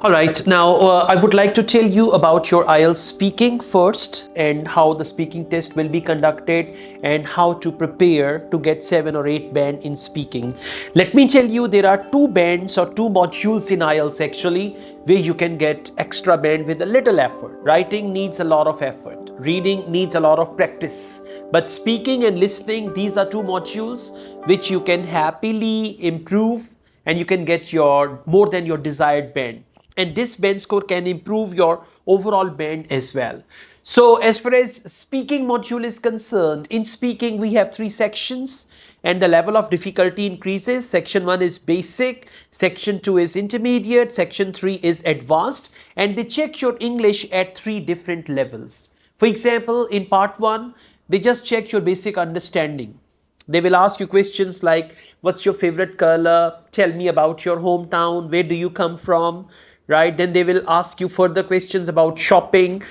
All right, now I would like to tell you about your IELTS speaking first and how the speaking test will be conducted and how to prepare to get 7 or 8 band in speaking. Let me tell you, there are 2 bands or 2 modules in IELTS actually where you can get extra band with a little effort. Writing needs a lot of effort. Reading needs a lot of practice. But speaking and listening, these are 2 modules which you can happily improve and you can get your more than your desired band, and this band score can improve your overall band as well. So as far as speaking module is concerned, in speaking we have 3 sections and the level of difficulty increases. Section 1 is basic, section 2 is intermediate, section 3 is advanced, and they check your English at 3 different levels. For example, in part 1 they just check your basic understanding. They will ask you questions like, what's your favorite color? Tell me about your hometown. Where do you come from? Right? Then they will ask you further questions about shopping.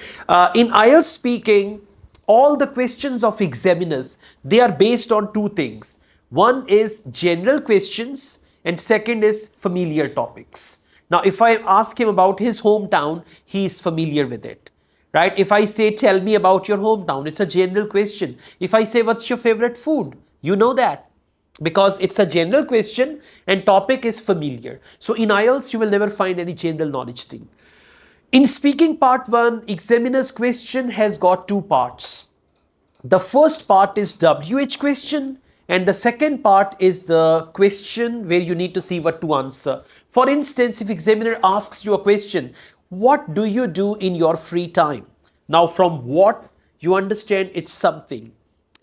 In IELTS speaking, all the questions of examiners, they are based on 2 things. One is general questions and second is familiar topics. Now, if I ask him about his hometown, he is familiar with it. Right? If I say, tell me about your hometown, it's a general question. If I say, what's your favorite food? You know that because it's a general question and topic is familiar. So in IELTS, you will never find any general knowledge thing. In speaking part 1, examiner's question has got 2 parts. The first part is WH question and the second part is the question where you need to see what to answer. For instance, if examiner asks you a question, what do you do in your free time? Now from what you understand it's something,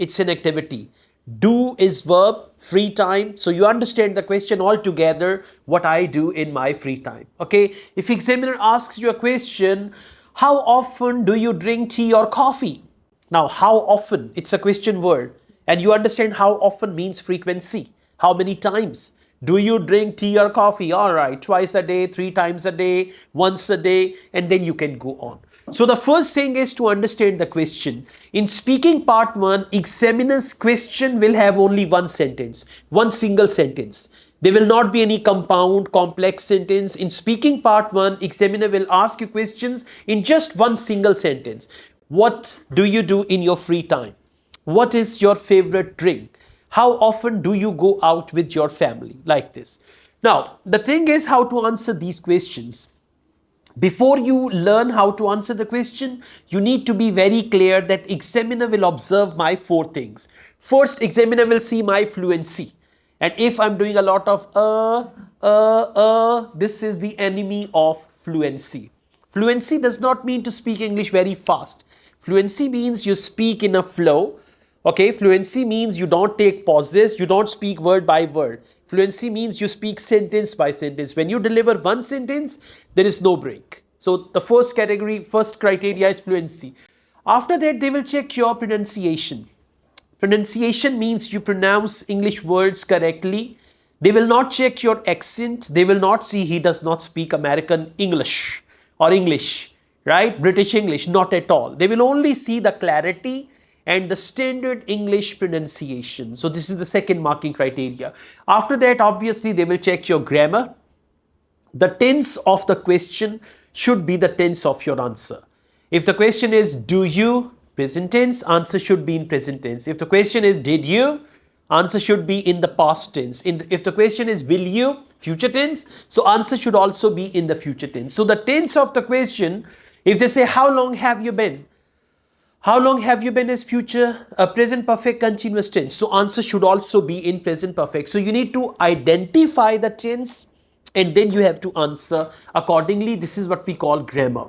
it's an activity. Do is verb, free time. So you understand the question altogether, what I do in my free time. Okay. If examiner asks you a question, how often do you drink tea or coffee? Now, how often? It's a question word. And you understand how often means frequency. How many times? Do you drink tea or coffee? All right, twice a day, 3 times a day, once a day, and then you can go on. So the first thing is to understand the question. In speaking part 1, examiner's question will have only one sentence, one single sentence. There will not be any compound, complex sentence. In speaking part 1, examiner will ask you questions in just one single sentence. What do you do in your free time? What is your favorite drink? How often do you go out with your family? Like this. Now, the thing is how to answer these questions. Before you learn how to answer the question, you need to be very clear that examiner will observe my 4 things. First, examiner will see my fluency. And if I'm doing a lot of this is the enemy of fluency. Fluency does not mean to speak English very fast. Fluency means you speak in a flow. Okay, fluency means you don't take pauses, you don't speak word by word. Fluency means you speak sentence by sentence. When you deliver one sentence, there is no break. So the first category, first criteria is fluency. After that, they will check your pronunciation. Pronunciation means you pronounce English words correctly. They will not check your accent. They will not see he does not speak American English or English, right? British English, not at all. They will only see the clarity and the standard English pronunciation. So this is the second marking criteria. After that, obviously, they will check your grammar. The tense of the question should be the tense of your answer. If the question is, do you, present tense, answer should be in present tense. If the question is, did you, answer should be in the past tense. If the question is, will you, future tense, so answer should also be in the future tense. So the tense of the question, if they say, how long have you been? How long have you been is future, present perfect continuous tense. So answer should also be in present perfect. So you need to identify the tense and then you have to answer accordingly. This is what we call grammar.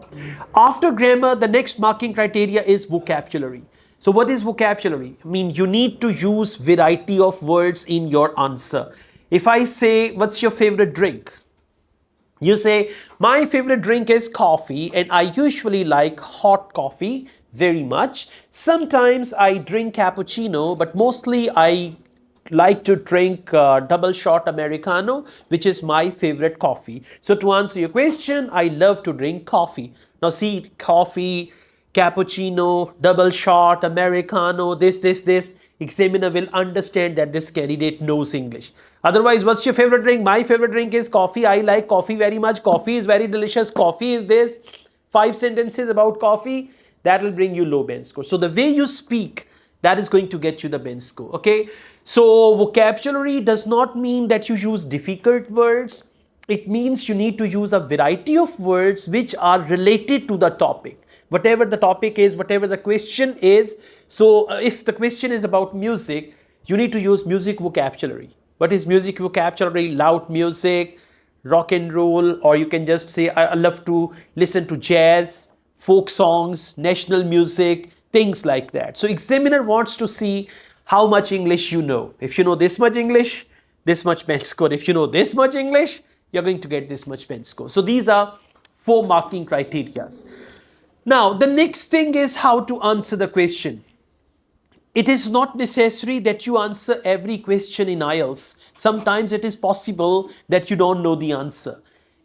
After grammar, the next marking criteria is vocabulary. So what is vocabulary? I mean, you need to use variety of words in your answer. If I say, what's your favorite drink? You say, my favorite drink is coffee and I usually like hot coffee very much. Sometimes I drink cappuccino, but mostly I like to drink double shot Americano, which is my favorite coffee. So to answer your question, I love to drink coffee. Now see, coffee, cappuccino, double shot, Americano, this. examiner will understand that this candidate knows English. Otherwise, what's your favorite drink? My favorite drink is coffee. I like coffee very much. Coffee is very delicious. Coffee is this. 5 sentences about coffee, that will bring you low bench score. So the way you speak, that is going to get you the bench score. Okay. So vocabulary does not mean that you use difficult words. It means you need to use a variety of words which are related to the topic. Whatever the topic is, whatever the question is. So if the question is about music, you need to use music vocabulary. What is music vocabulary? Loud music, rock and roll, or you can just say, I love to listen to jazz, folk songs, national music, things like that. So examiner wants to see how much English you know. If you know this much English, this much bench score. If you know this much English, you're going to get this much bench score. So these are 4 marking criteria. Now, the next thing is how to answer the question. It is not necessary that you answer every question in IELTS. Sometimes it is possible that you don't know the answer.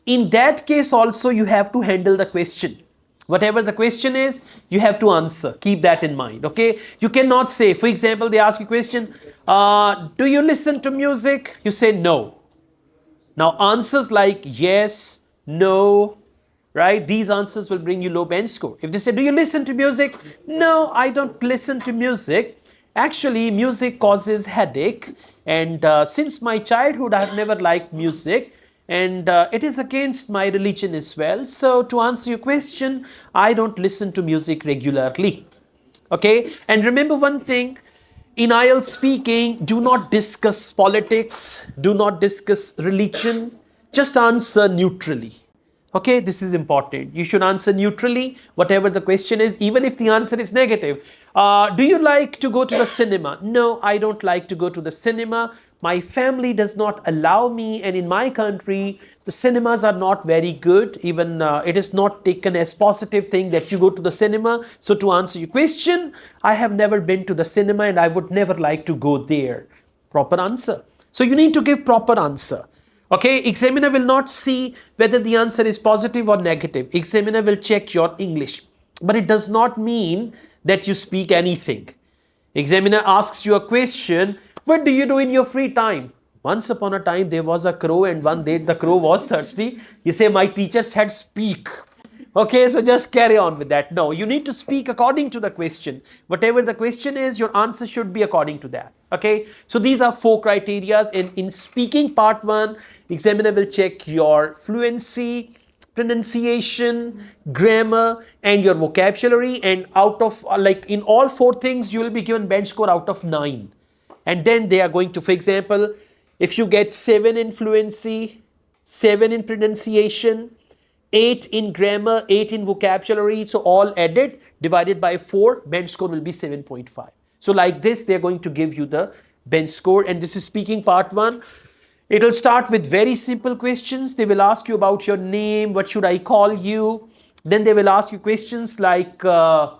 In that case also, you have to handle the question. Whatever the question is, you have to answer. Keep that in mind, okay? You cannot say, for example, they ask you a question, do you listen to music? You say no. Now, answers like yes, no, right? These answers will bring you low bench score. If they say, do you listen to music? No, I don't listen to music. Actually, music causes headache. And since my childhood, I have never liked music. And it is against my religion as well. So to answer your question, I don't listen to music regularly. Okay? And remember one thing. In IELTS speaking, do not discuss politics, do not discuss religion, just answer neutrally. Okay, this is important. You should answer neutrally, whatever the question is, even if the answer is negative. Do you like to go to the cinema? No, I don't like to go to the cinema. My family does not allow me, and in my country, the cinemas are not very good. Even it is not taken as positive thing that you go to the cinema. So to answer your question, I have never been to the cinema and I would never like to go there. Proper answer. So you need to give proper answer. Okay, examiner will not see whether the answer is positive or negative. Examiner will check your English. But it does not mean that you speak anything. Examiner asks you a question, what do you do in your free time? Once upon a time, there was a crow, and one day the crow was thirsty. You say, my teacher said speak. Okay, so just carry on with that. No, you need to speak according to the question. Whatever the question is, your answer should be according to that. Okay, so these are 4 criteria. And in speaking part 1, examiner will check your fluency, pronunciation, grammar, and your vocabulary. And out of, like in all 4 things, you will be given bench score out of 9. And then they are going to, for example, if you get 7 in fluency, 7 in pronunciation, 8 in grammar, 8 in vocabulary, so all added, divided by 4, bench score will be 7.5. So like this, they're going to give you the bench score. And this is speaking part 1. It will start with very simple questions. They will ask you about your name, what should I call you? Then they will ask you questions like, do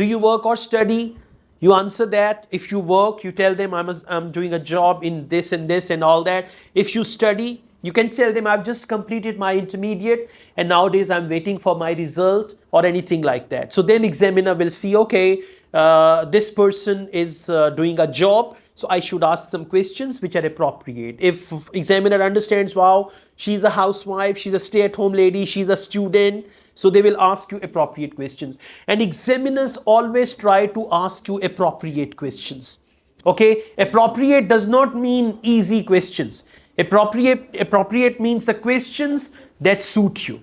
you work or study? You answer that. If you work, you tell them I'm doing a job in this and all that. If you study, you can tell them I've just completed my intermediate and nowadays I'm waiting for my result or anything like that. So then examiner will see, okay, this person is doing a job, so I should ask some questions which are appropriate. If examiner understands, wow, she's a housewife, she's a stay-at-home lady, she's a student, so they will ask you appropriate questions. And examiners always try to ask you appropriate questions. Okay, appropriate does not mean easy questions. Appropriate means the questions that suit you,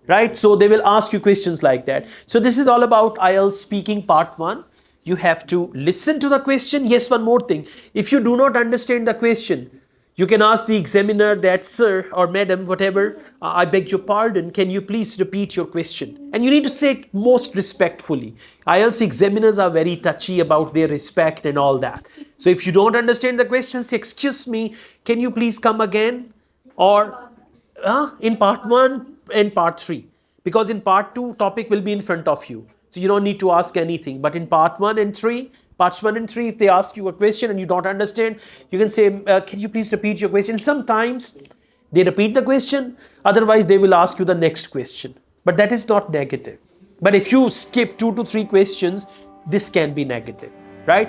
right? So they will ask you questions like that. So this is all about IELTS speaking part 1. You have to listen to the question. Yes, one more thing. If you do not understand the question, you can ask the examiner that, sir or madam, whatever, I beg your pardon, can you please repeat your question? And you need to say it most respectfully. IELTS examiners are very touchy about their respect and all that. So if you don't understand the question, say, excuse me, can you please come again? Or in part 1 and part 3. Because in part 2, topic will be in front of you. So you don't need to ask anything. But in part 1 and 3, parts 1 and 3, if they ask you a question and you don't understand, you can say, can you please repeat your question? Sometimes they repeat the question, otherwise they will ask you the next question. But that is not negative. But if you skip 2 to 3 questions, this can be negative. right?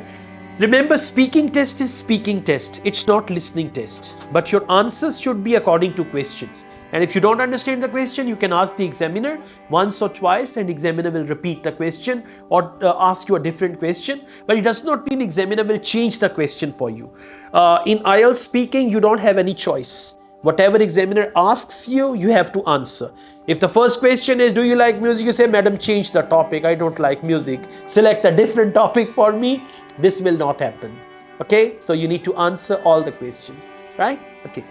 Remember, speaking test is speaking test. It's not listening test. But your answers should be according to questions. And if you don't understand the question, you can ask the examiner once or twice, and examiner will repeat the question or ask you a different question. But it does not mean examiner will change the question for you. In IELTS speaking, you don't have any choice. Whatever examiner asks you, you have to answer. If the first question is, do you like music? You say, madam, change the topic. I don't like music. Select a different topic for me. This will not happen. Okay? So you need to answer all the questions, right? Okay.